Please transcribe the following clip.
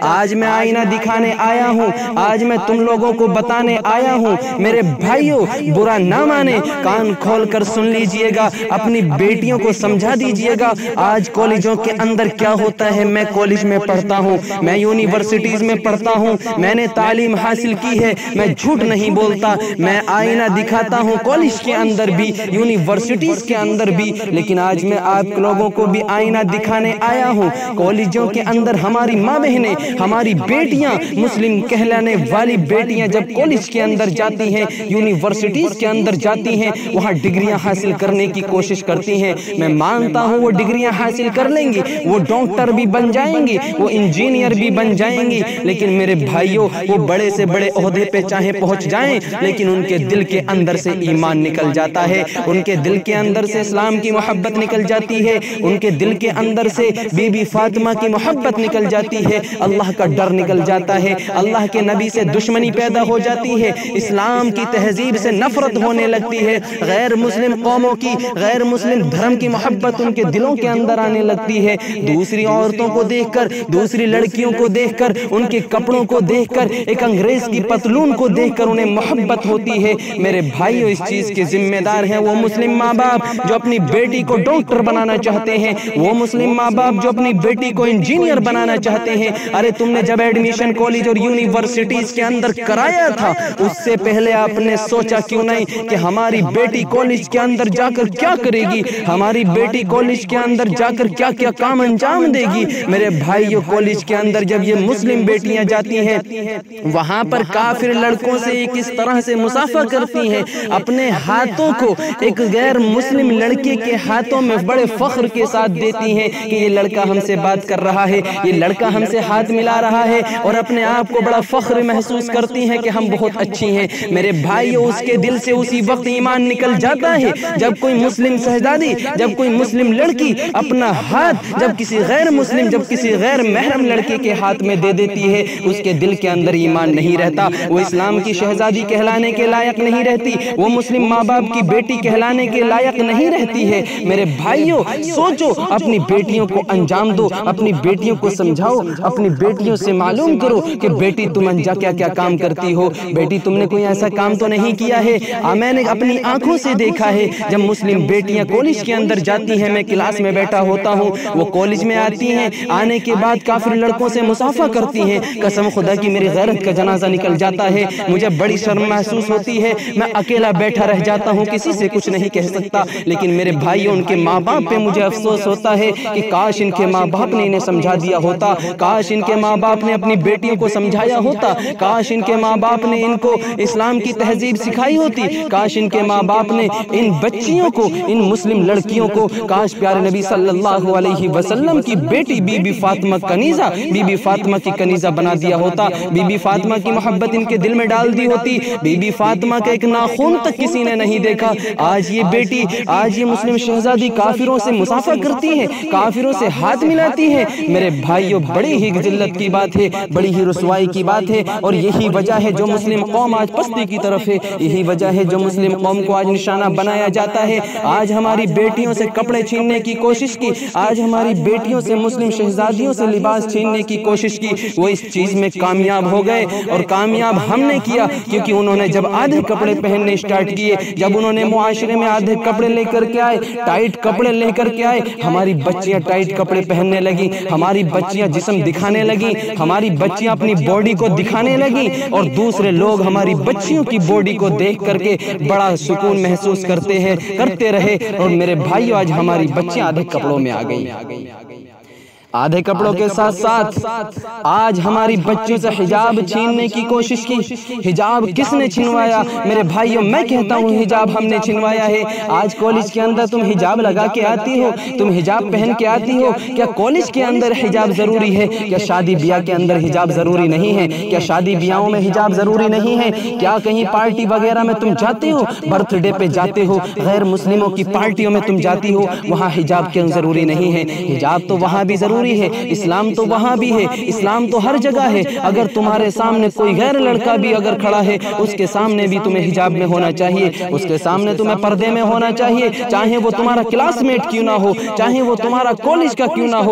آج میں آئینہ دکھانے آیا ہوں، آج میں تم لوگوں کو بتانے آیا ہوں۔ میرے بھائیوں، برا نہ مانے، کان کھول کر سن لیجئے گا، اپنی بیٹیوں کو سمجھا دیجئے گا۔ آج کالجوں کے اندر کیا ہوتا ہے، میں کالج میں پڑھتا ہوں، میں یونیورسٹیز میں پڑھتا ہوں، میں نے تعلیم حاصل کی ہے، میں جھوٹ نہیں بولتا، میں آئینہ دکھاتا ہوں کالج کے اندر بھی، یونیورسٹیز کے اندر بھی، لیکن آج میں آپ لوگوں کو بھی آئینہ دکھانے آیا ہوں۔ کالجوں کے اندر ہماری ماں بہنیں، ہماری بیٹیاں، مسلم کہلانے والی بیٹیاں جب کالج کے اندر جاتی ہیں، یونیورسٹیز کے اندر جاتی ہیں، وہاں ڈگریاں حاصل کرنے کی کوشش کرتی ہیں۔ میں مانتا ہوں وہ ڈگریاں حاصل کر لیں گی، وہ ڈاکٹر بھی بن جائیں گی، وہ انجینئر بھی بن جائیں گی، لیکن میرے بھائیوں، وہ بڑے سے بڑے عہدے پہ چاہے پہنچ جائیں، لیکن ان کے دل کے اندر سے ایمان نکل جاتا ہے، ان کے دل کے اندر سے اسلام کی محبت نکل جاتی ہے، ان کے دل کے اندر سے بی بی فاطمہ کی محبت نکل جاتی ہے، اللہ کا ڈر نکل جاتا ہے، اللہ کے نبی سے دشمنی پیدا ہو جاتی ہے، اسلام کی تہذیب سے نفرت ہونے لگتی ہے، غیر مسلم قوموں کی، غیر مسلم دھرم کی محبت ان کے دلوں کے اندر آنے لگتی ہے۔ دوسری عورتوں کو دیکھ کر، دوسری لڑکیوں کو دیکھ کر، ان کے کپڑوں کو دیکھ کر، ایک انگریز کی پتلون کو دیکھ کر انہیں محبت ہوتی ہے۔ میرے بھائیوں، اس چیز کے ذمہ دار ہیں وہ مسلم ماں باپ جو اپنی بیٹی کو ڈاکٹر بنانا چاہتے ہیں، وہ مسلم ماں باپ جو اپنی بیٹی کو انجینئر بنانا چاہتے ہیں۔ ارے تم نے جب ایڈمیشن کالج اور یونیورسٹیز کے اندر کرایا تھا، اس سے پہلے آپ نے سوچا کیوں نہیں کہ ہماری بیٹی کالج کے اندر جا کر کیا کرے گی، ہماری بیٹی کالج کے اندر جا کر کیا کیا کام انجام دے گی۔ میرے بھائیوں، کالج کے اندر جب یہ مسلم بیٹیاں جاتی ہیں، وہاں پر کافر لڑکوں سے کس طرح سے مصافحہ کرتی ہیں، اپنے ہاتھوں کو ایک غیر مسلم لڑکے کے ہاتھوں میں بڑے فخر کے ساتھ دیتی ہیں کہ یہ لڑکا ہم سے بات کر رہا ہے، یہ لڑکا ہم سے ہاتھ ملا رہا ہے، اور اپنے آپ کو بڑا فخر محسوس کرتی ہیں کہ ہم بہت اچھی ہیں۔ میرے بھائیوں، اس کے دل سے اسی وقت ایمان نکل جاتا ہے جب کوئی مسلم شہزادی، جب کوئی مسلم لڑکی اپنا ہاتھ جب کسی غیر مسلم، جب کسی غیر محرم لڑکے کے ہاتھ میں دے دیتی ہے، اس کے دل کے اندر ایمان نہیں رہتا، وہ اسلام کی شہزادی کہلانے کے لائق نہیں رہتی، وہ مسلم ماں باپ کی بیٹی کہلانے کے لائق نہیں رہتی ہے۔ میرے بھائیوں، سوچو، اپنی بیٹیوں کو انجام دو، اپنی بیٹیوں کو سمجھاؤ، اپنی بیٹیوں سے معلوم کرو کہ بیٹی تم کیا کیا کام کرتی ہو، بیٹی تم نے کوئی ایسا کام تو نہیں کیا ہے۔ میں نے اپنی آنکھوں سے دیکھا ہے جب مسلم بیٹیاں کالج کے اندر جاتی ہیں، میں کلاس میں بیٹھا ہوتا ہوں، وہ کالج میں آتی ہیں، آنے کے بعد کافر لڑکوں سے مصافحہ کرتی ہیں، قسم خدا کی میری غیرت کا جنازہ نکل جاتا ہے، مجھے بڑی شرم محسوس ہوتی ہے، میں اکیلا بیٹھا رہ جاتا ہوں، کسی سے کچھ نہیں کہہ سکتا۔ لیکن میرے بھائیوں، ان کے ماں باپ پہ مجھے افسوس ہوتا ہے کہ کاش ان کے ماں باپ نے انہیں سمجھا دیا ہوتا، کاش ان کے ماں باپ نے اپنی بیٹیوں کو سمجھایا ہوتا، کاش ان کے ماں باپ نے ان کو اسلام کی تہذیب سکھائی ہوتی، کاش ان کے ماں باپ نے ان بچیوں کو، ان مسلم لڑکیوں کو، کاش پیارے نبی صلی اللہ علیہ وسلم کی بیٹی بی بی فاطمہ کنیزہ، بی بی فاطمہ کی کنیزہ بنا دیا ہوتا، بی بی فاطمہ کی محبت ان کے دل میں ڈال دی ہوتی، بی بی فاطمہ کا ایک ناخن تک کسی نے نہیں دیکھا۔ آج یہ بیٹی، آج یہ مسلم شہزادی کافروں سے مصافحہ کرتی ہے، کافروں سے ہاتھ ملاتی ہے۔ میرے بھائیوں، بڑی ہی ذلت کی بات ہے، بڑی ہی رسوائی کی بات ہے، اور یہی وجہ ہے جو مسلم قوم آج پستی کی طرف ہے، یہی وجہ ہے جو مسلم قوم کو آج نشانہ بنایا جاتا ہے۔ آج ہماری بیٹیوں سے کپڑے چھیننے کی کوشش کی، آج ہماری بیٹیوں سے، مسلم شہزادیوں سے لباس چھیننے کی کوشش کی، وہ اس چیز میں کامیاب ہو گئے، اور کامیاب ہم نے کیا، کیونکہ انہوں نے جب آدھے کپڑے پہننے اسٹارٹ کیے، جب انہوں نے معاشرے میں آدھے کپڑے لے کر کے آئے، ٹائٹ کپڑے لے کر کے آئے، ہماری بچیاں ٹائٹ کپڑے پہننے لگیں، ہماری بچیاں جسم دکھانے لگیں، ہماری بچیاں اپنی باڈی کو دکھانے لگیں، اور دوسرے لوگ ہماری بچیوں کی باڈی کو دیکھ کر کے بڑا سکون محسوس کرتے رہے، اور میرے بھائیو، آج ہماری بچیاں آدھے کپڑوں میں آ گئی۔ آدھے کپڑوں کے ساتھ ساتھ آج ہماری بچوں سے حجاب چھیننے کی کوشش کی۔ حجاب کس نے چھنوایا؟ میرے بھائیوں، میں کہتا ہوں حجاب ہم نے چھنوایا ہے۔ آج کالج کے اندر تم حجاب لگا کے آتی ہو، تم حجاب پہن کے آتی ہو، کیا کالج کے اندر حجاب ضروری ہے؟ کیا شادی بیاہ کے اندر حجاب ضروری نہیں ہے؟ کیا شادی بیاہوں میں حجاب ضروری نہیں ہے؟ کیا کہیں پارٹی وغیرہ میں تم جاتے ہو، برتھ ڈے پہ جاتے ہو، غیر مسلموں کی پارٹیوں میں تم جاتی ہو، وہاں حجاب کیوں ضروری نہیں ہے؟ حجاب تو وہاں بھی ضروری ہے، اسلام تو وہاں بھی ہے، اسلام تو ہر جگہ ہے۔ اگر تمہارے سامنے کوئی غیر لڑکا بھی اگر کھڑا ہے، اس کے سامنے بھی تمہیں حجاب میں ہونا چاہیے، اس کے سامنے تمہیں پردے میں ہونا چاہیے، چاہے وہ تمہارا کلاس میٹ کیوں نہ ہو، چاہے وہ تمہارا کالج کا کیوں نہ ہو۔